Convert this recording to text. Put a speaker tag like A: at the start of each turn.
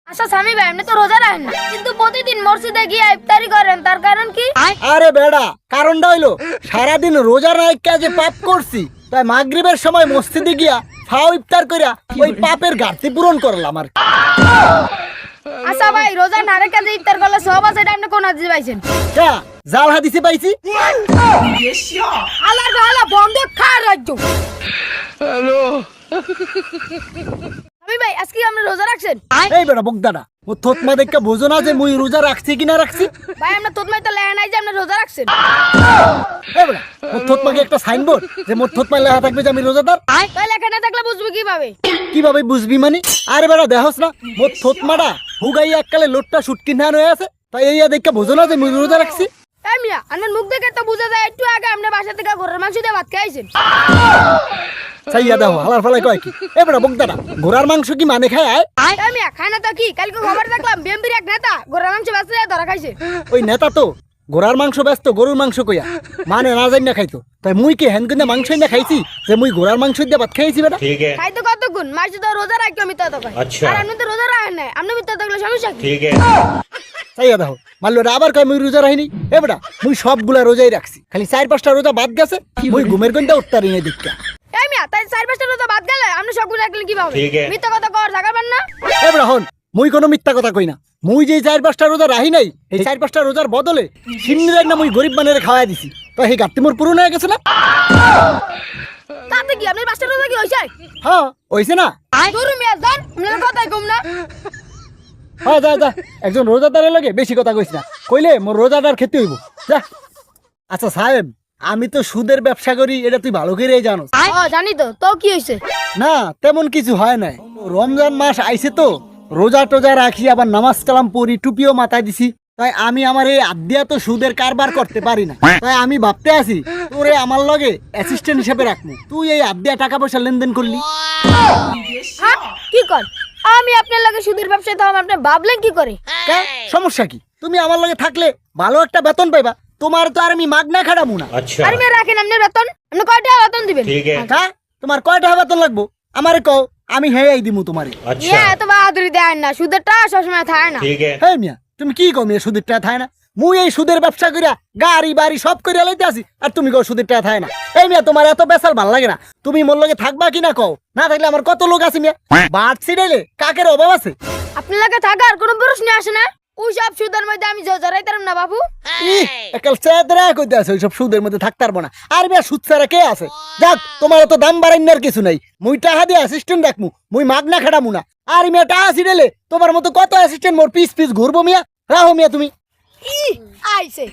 A: আচ্ছা স্বামী ভাই, আপনি তো রোজা রাখেন না, কিন্তু প্রতিদিন মসজিদে গিয়ে ইফতারি করেন, তার কারণ কি?
B: আরে বেড়া, কারণটা হইলো সারাদিন রোজা রাখা যে পাপ করছি, তাই মাগরিবের সময় মসজিদে গিয়া ফাও ইফতার কইরা ওই পাপের ঘাটতি পূরণ করলাম আর কি।
A: আচ্ছা ভাই, রোজা না রেখে যে ইফতার করলে সব আছে, এটা আপনি কোন হাদিসে পাইছেন?
B: কা জাল হাদিসে পাইছি।
A: আল্লাহর বালা বন্ধ খা রাজ্য। স্বামী ভাই, আজকে আপনি রোজা রাখছেন?
B: এই বেড়া বকদাটা, ও থতমা দেখা বোঝো না যে মুই রোজা রাখছি কিনা রাখছি?
A: ভাই, আমরা তোতমাই তো লেখা নাই যে আপনি রোজা রাখছেন।
B: এই বেড়া, মোর থতমাকে একটা সাইনবোর্ড যে মোর থতমায় লেখা থাকবে যে আমি রোজাদার।
A: তাই লেখা না থাকলে বুঝবো কিভাবে?
B: কিভাবে বুঝবি মানে? আরে বেড়া দেহস না, মোর থতমাটা হুগাই এককালে লোটটা শুটকি নান হয়ে আছে, তাই এই দেখা বোঝো না যে মুই রোজা রাখছি।
A: এই মিয়া, আপনার মুখ দেখে তো বোঝা যায় একটু আগে আপনি বাসা থেকে গরুর মাংস দিয়ে ভাত খাইছেন।
B: চাইয়া দেখো হালার ফালাই কয় কি? এ বেড়া বকদাটা, ঘোড়ার মাংস কি মানে খায় আয়?
A: এই মিয়া, খায় না তো কি? কালকে খবর দেখলাম বিএমপির এক নেতা গরুর মাংস বেচতে ধরা খাইছে।
B: ওই নেতা তো ঘোড়ার মাংস ব্যস্ত, গরুর মাংস কইয়া মানে না জানি না খাইতো, তাই মুই কি হ্যান কিনা মাংস না খাইছি যে মুই ঘোড়ার মাংস দিয়ে ভাত খাইছি বেটা?
A: খাইতো কতক্ষণ? মাসে তো রোজা রাখি আমি তো কয়। আর আপনি তো রোজা রাখেন নাই, আপনি মিথ্যা থাকলে সমস্যা কি?
B: চাইয়া দেখো মাল্লো আবার কয় মুই রোজা রাখিনি। এ বেটা, মুই সবগুলা রোজাই রাখছি, খালি 4-5টা রোজা বাদ গেছে, মুই ঘুমের গন্ডা উত্তারি নাই দেখা।
A: এই মিয়া, তাই 4-5টা রোজা বাদ গেলে আপনি সবগুলো রাখলেন কিভাবে? মিথ্যা কথা কর জাগাবেন না।
B: এ বেটা হন, মুই কোনো মিথ্যা কথা কই না। মুই যে 4-5টা রোজা রাহি নাই, এই 4-5টা রোজার বদলে সিন্নির না মুই গরিব মানের খাওয়াই দিছি, তো এই ঘাটতি মোর পূরণ হয়ে গেছে না?
A: তাতে কি আপনার 5টা রোজা কি হইছে?
B: হ্যাঁ হইছে না?
A: দূর মিয়া যান, আপনার কথাই কম না।
B: হ্যাঁ যা যা, একজন রোজাদারের লাগে বেশি কথা কইস না, কইলে মোর রোজাদার খেতে হইব যা। আচ্ছা সাহেব, আমি তো সুদের ব্যবসা করি, এটা তুই ভালো করেই জানোস।
A: জানি তো, তো কি হইছে?
B: না তেমন কিছু হয় নাই, রমজান মাস আইছে তো রোজা টোজা রাখি, আবার নামাজ কালাম পড়ি, টুপিও মাথায় দিছি, তাই আমি আমার এই আদ্যা তো সুদের কারবার করতে পারি না, তাই আমি ভাবতে আছি তোরে আমার লগে অ্যাসিস্ট্যান্ট হিসেবে রাখবো, তুই এই আদ্যা টাকা পয়সা লেনদেন করলি।
A: হ্যাঁ, কি কর? আমি আপনার লাগে সুদের ব্যবসায় তাও আপনি ভাবলেন কি করে?
B: কে? সমস্যা কি? তুমি আমার লগে থাকলে ভালো একটা বেতন পাইবা, তোমার তো আর আমি মাগনা খাটাবো না।
A: আর মেয়ে রাখেন আপনার বেতন, আপনি কয় টাকা বেতন দিবেন?
B: হ্যাঁ, তোমার কয় টাকা বেতন লাগবো আমারে কও, আমি হেয়াই দিমু তোমারে।
A: মিয়া, এত বাহাদুরি দেন না, সুদের টাকা সবসময় থাকে না।
B: হ্যাঁ মিয়া, তুমি কি কও মিয়া সুদের টাকা থায় না? মুই এই সুদের ব্যবসা কইরা গাড়ি বাড়ি সব কইরা লইতে আসি, আর তুমি কও সুদের টাকা থায় না? এই মিয়া, তোমার এত বেসাল ভাল লাগে না? তুমি মোর লগে থাকবা কিনা কও, না থাকলে আমার কত লোক আছে মিয়া, বাদ ছিড়াইলে কাকের অভাব আছে?
A: আপনার লাগে থাকার কোনো প্রশ্ন আসে না। ওই সব সুদের মধ্যে আমি জড়াইতাম না বাবু।
B: একাল চেদরা কইতে আছে ওইসব সুদের মধ্যে থাকতে পারবো না। আর মিয়া সুদ ছাড়া কে আছে? যাক, তোমার তো দাম বাড়াইনার কিছু নাই, মুই টাকা দিয়ে অ্যাসিস্ট্যান্ট রাখমু, মুই মাগনা খাটামু না। আর মিয়া টাকা ছিড়াইলে তোমার মতো কত অ্যাসিস্ট্যান্ট মোর পিস পিস ঘুরবো মিয়া। রাহো মিয়া তুমি।
A: আইছে